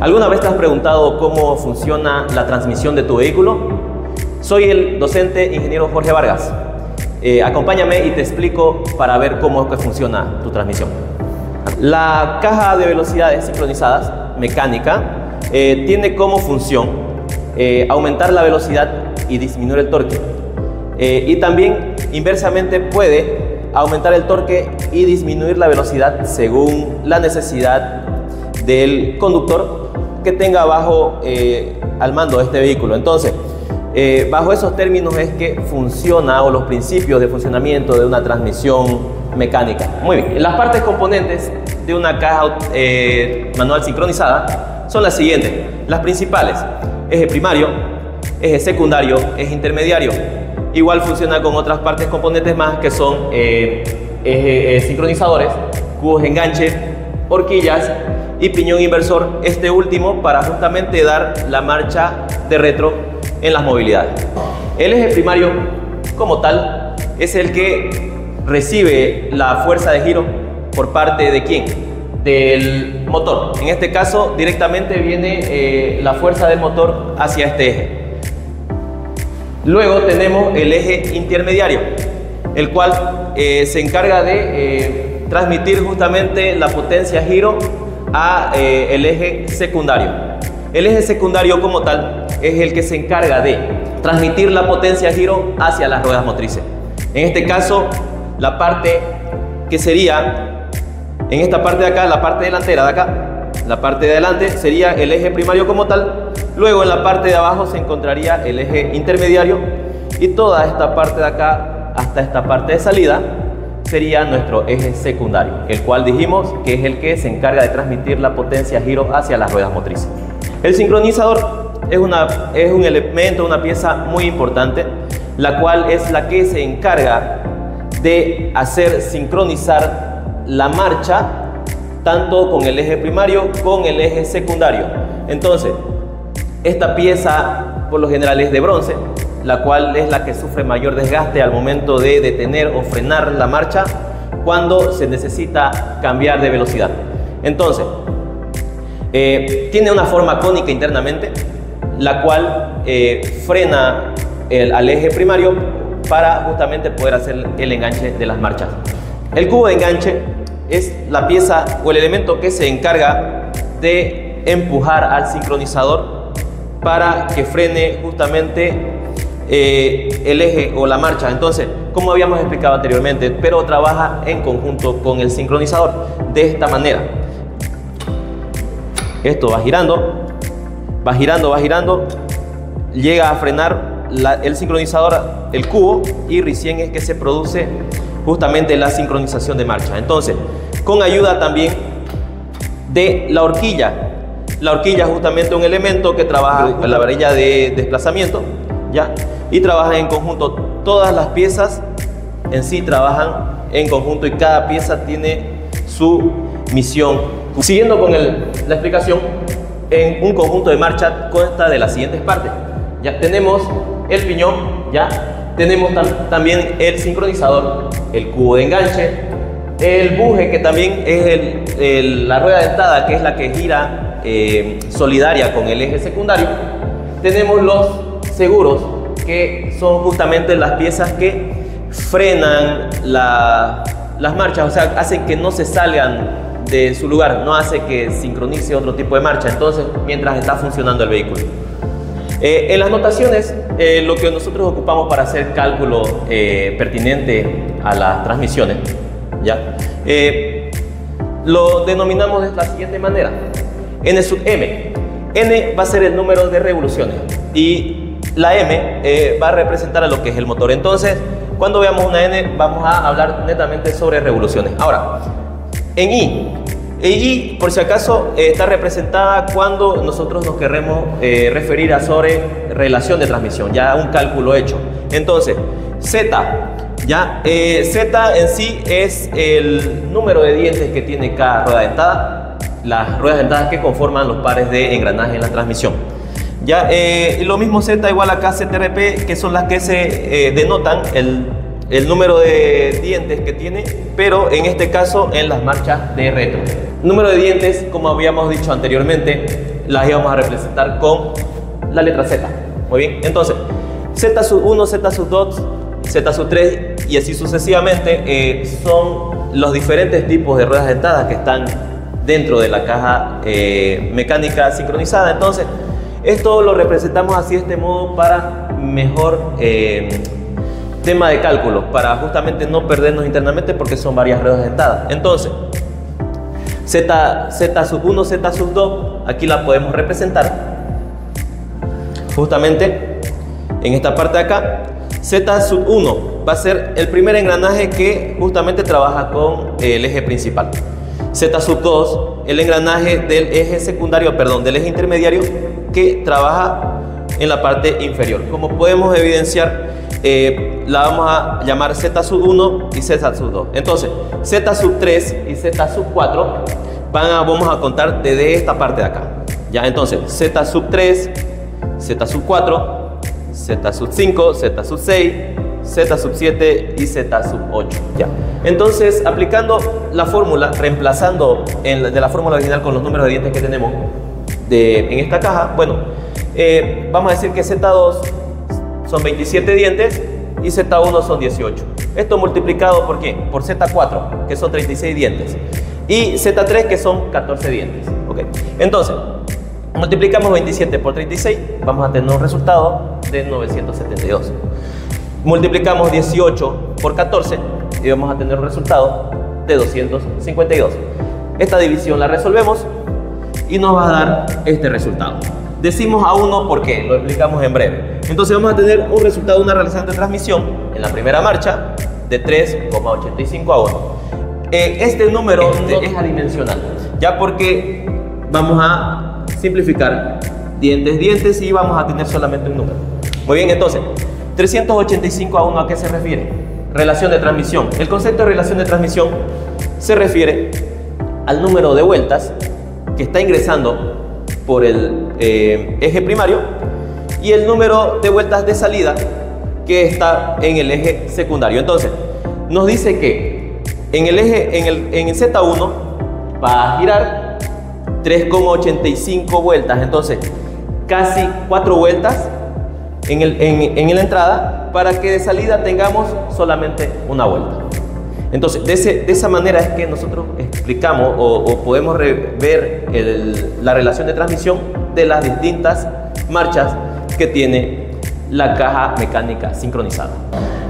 ¿Alguna vez te has preguntado cómo funciona la transmisión de tu vehículo? Soy el docente ingeniero Jorge Vargas. Acompáñame y te explico para ver cómo es que funciona tu transmisión. La caja de velocidades sincronizadas mecánica tiene como función aumentar la velocidad y disminuir el torque. Y también inversamente puede aumentar el torque y disminuir la velocidad según la necesidad del conductor que tenga al mando de este vehículo. Entonces, bajo esos términos es que funciona, o los principios de funcionamiento de una transmisión mecánica. Muy bien, las partes componentes de una caja manual sincronizada son las siguientes. Las principales: eje primario, eje secundario, eje intermediario. Igual funciona con otras partes componentes más que son sincronizadores, cubos de enganche, horquillas y piñón inversor, este último para justamente dar la marcha de retro en las movilidades. El eje primario como tal es el que recibe la fuerza de giro por parte de ¿quién? Del motor. En este caso directamente viene la fuerza del motor hacia este eje. Luego tenemos el eje intermediario, el cual se encarga de transmitir justamente la potencia giro a el eje secundario. El eje secundario como tal es el que se encarga de transmitir la potencia giro hacia las ruedas motrices. En este caso, la parte que sería, en esta parte de acá, la parte delantera de acá, la parte de adelante sería el eje primario como tal. Luego en la parte de abajo se encontraría el eje intermediario y toda esta parte de acá hasta esta parte de salida sería nuestro eje secundario, el cual dijimos que es el que se encarga de transmitir la potencia giro hacia las ruedas motrices. El sincronizador es un elemento, una pieza muy importante, la cual es la que se encarga de hacer sincronizar la marcha tanto con el eje primario con el eje secundario. Entonces, esta pieza por lo general es de bronce, la cual es la que sufre mayor desgaste al momento de detener o frenar la marcha cuando se necesita cambiar de velocidad. Entonces, tiene una forma cónica internamente, la cual frena al eje primario para justamente poder hacer el enganche de las marchas. El cubo de enganche es la pieza o el elemento que se encarga de empujar al sincronizador para que frene justamente el eje o la marcha. Entonces, como habíamos explicado anteriormente, pero trabaja en conjunto con el sincronizador de esta manera. Esto va girando, va girando, va girando, llega a frenar el sincronizador, el cubo, y recién es que se produce justamente la sincronización de marcha. Entonces, con ayuda también de la horquilla. La horquilla es justamente un elemento que trabaja con la varilla de desplazamiento, ¿ya? Y trabaja en conjunto. Todas las piezas en sí trabajan en conjunto y cada pieza tiene su misión. Siguiendo con la explicación, en un conjunto de marcha consta de las siguientes partes. Ya tenemos el piñón, ya tenemos también el sincronizador, el cubo de enganche, el buje, que también es la rueda dentada, que es la que gira solidaria con el eje secundario. Tenemos los seguros, que son justamente las piezas que frenan las marchas, o sea, hacen que no se salgan de su lugar, no hace que sincronice otro tipo de marcha, entonces mientras está funcionando el vehículo. En las notaciones, lo que nosotros ocupamos para hacer cálculo pertinente a las transmisiones, ¿ya? Lo denominamos de la siguiente manera: N sub M. N va a ser el número de revoluciones y la M va a representar a lo que es el motor. Entonces, cuando veamos una N, vamos a hablar netamente sobre revoluciones. Ahora, en I, por si acaso, está representada cuando nosotros nos queremos referir a sobre relación de transmisión, ya un cálculo hecho. Entonces, Z, ya, Z en sí es el número de dientes que tiene cada rueda dentada, las ruedas dentadas que conforman los pares de engranaje en la transmisión. Ya, lo mismo Z igual a KZRP, que son las que se denotan el número de dientes que tiene, pero en este caso en las marchas de retro. Número de dientes, como habíamos dicho anteriormente, las íbamos a representar con la letra Z. Muy bien, entonces Z sub 1, Z sub 2, Z sub 3 y así sucesivamente son los diferentes tipos de ruedas dentadas que están dentro de la caja mecánica sincronizada. Entonces esto lo representamos así de este modo para mejor tema de cálculo, para justamente no perdernos internamente porque son varias ruedas dentadas. Entonces Z sub 1, Z sub 2, aquí la podemos representar justamente en esta parte de acá. Z sub 1 va a ser el primer engranaje que justamente trabaja con el eje principal. Z sub 2, el engranaje del eje secundario, perdón, del eje intermediario que trabaja en la parte inferior. Como podemos evidenciar, la vamos a llamar Z sub 1 y Z sub 2. Entonces, Z sub 3 y Z sub 4 vamos a contar desde esta parte de acá. Ya, entonces, Z sub 3, Z sub 4, Z sub 5, Z sub 6, Z sub 7 y Z sub 8. Ya. Entonces, aplicando la fórmula, reemplazando de la fórmula original con los números de dientes que tenemos en esta caja, bueno, vamos a decir que Z2 son 27 dientes y Z1 son 18. Esto multiplicado ¿por qué? Por Z4, que son 36 dientes, y Z3, que son 14 dientes. ¿Okay? Entonces, multiplicamos 27 por 36, vamos a tener un resultado de 972. Multiplicamos 18 por 14 y vamos a tener un resultado de 252. Esta división la resolvemos y nos va a dar este resultado. Decimos a 1 porque lo explicamos en breve. Entonces vamos a tener un resultado de una relación de transmisión en la primera marcha de 3,85 a 1. Este número es adimensional, ya porque vamos a simplificar dientes y vamos a tener solamente un número. Muy bien, entonces 385 a 1, ¿a qué se refiere? Relación de transmisión. El concepto de relación de transmisión se refiere al número de vueltas que está ingresando por el eje primario y el número de vueltas de salida que está en el eje secundario. Entonces nos dice que en el Z1 va a girar 3,85 vueltas, entonces casi 4 vueltas en la entrada para que de salida tengamos solamente una vuelta. Entonces de esa manera es que nosotros explicamos o podemos ver la relación de transmisión de las distintas marchas que tiene la caja mecánica sincronizada.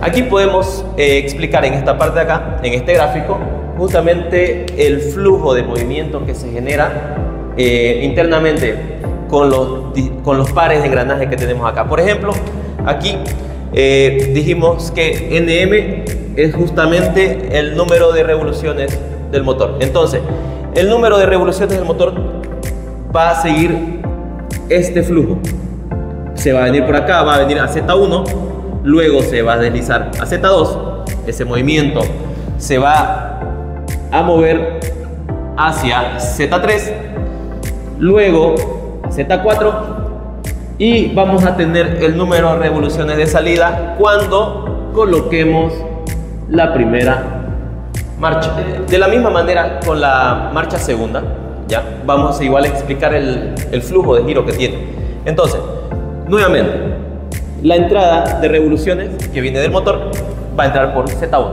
Aquí podemos explicar en esta parte de acá, en este gráfico, justamente el flujo de movimiento que se genera internamente con los pares de engranaje que tenemos acá. Por ejemplo, aquí dijimos que NM es justamente el número de revoluciones del motor. Entonces, el número de revoluciones del motor va a seguir este flujo. Se va a venir por acá, va a venir a Z1, luego se va a deslizar a Z2, ese movimiento se va a mover hacia Z3, luego a Z4 y vamos a tener el número de revoluciones de salida cuando coloquemos la primera marcha. De la misma manera con la marcha segunda, ¿ya? Vamos a igual a explicar el flujo de giro que tiene. Entonces, nuevamente, la entrada de revoluciones que viene del motor va a entrar por Z1.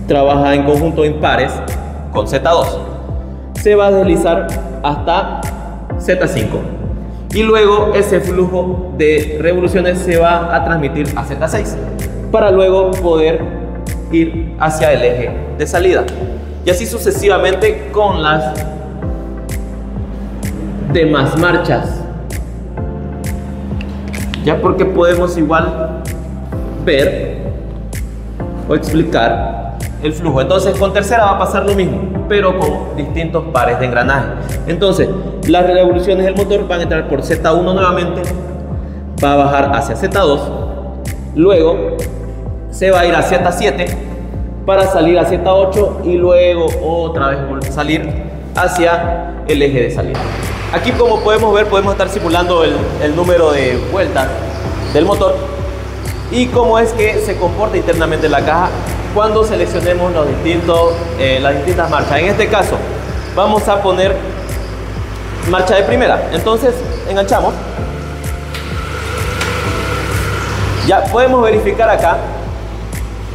Trabaja en conjunto impares con Z2. Se va a deslizar hasta Z5. Y luego ese flujo de revoluciones se va a transmitir a Z6 para luego poder ir hacia el eje de salida. Y así sucesivamente con las demás marchas. Ya porque podemos igual ver o explicar el flujo. Entonces con tercera va a pasar lo mismo, pero con distintos pares de engranaje. Entonces las revoluciones del motor van a entrar por Z1 nuevamente, va a bajar hacia Z2, luego se va a ir a Z7 para salir a Z8 y luego otra vez salir hacia el eje de salida. Aquí, como podemos ver, podemos estar simulando el número de vueltas del motor y cómo es que se comporta internamente la caja cuando seleccionemos las distintas marchas. En este caso vamos a poner marcha de primera. Entonces enganchamos. Ya podemos verificar acá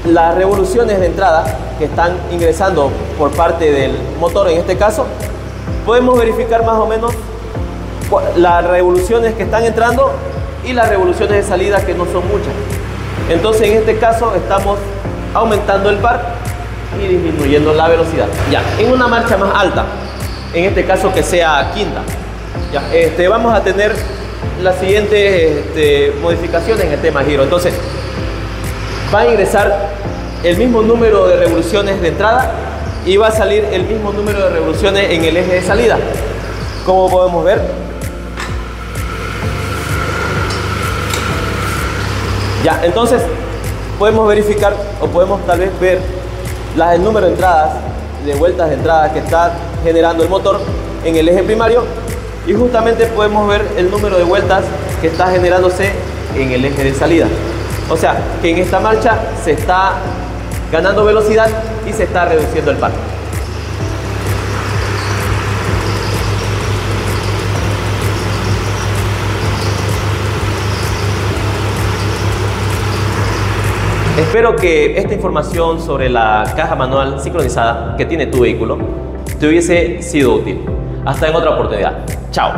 las revoluciones de entrada que están ingresando por parte del motor. En este caso podemos verificar más o menos las revoluciones que están entrando y las revoluciones de salida, que no son muchas. Entonces en este caso estamos aumentando el par y disminuyendo la velocidad. Ya, en una marcha más alta, en este caso que sea quinta, ya, vamos a tener las siguientes modificaciones en el tema giro. Entonces va a ingresar el mismo número de revoluciones de entrada y va a salir el mismo número de revoluciones en el eje de salida, como podemos ver. Ya, entonces podemos verificar o podemos tal vez ver el número de entradas, de vueltas de entrada que está generando el motor en el eje primario, y justamente podemos ver el número de vueltas que está generándose en el eje de salida. O sea, que en esta marcha se está ganando velocidad y se está reduciendo el par. Espero que esta información sobre la caja manual sincronizada que tiene tu vehículo te hubiese sido útil. Hasta en otra oportunidad. Chao.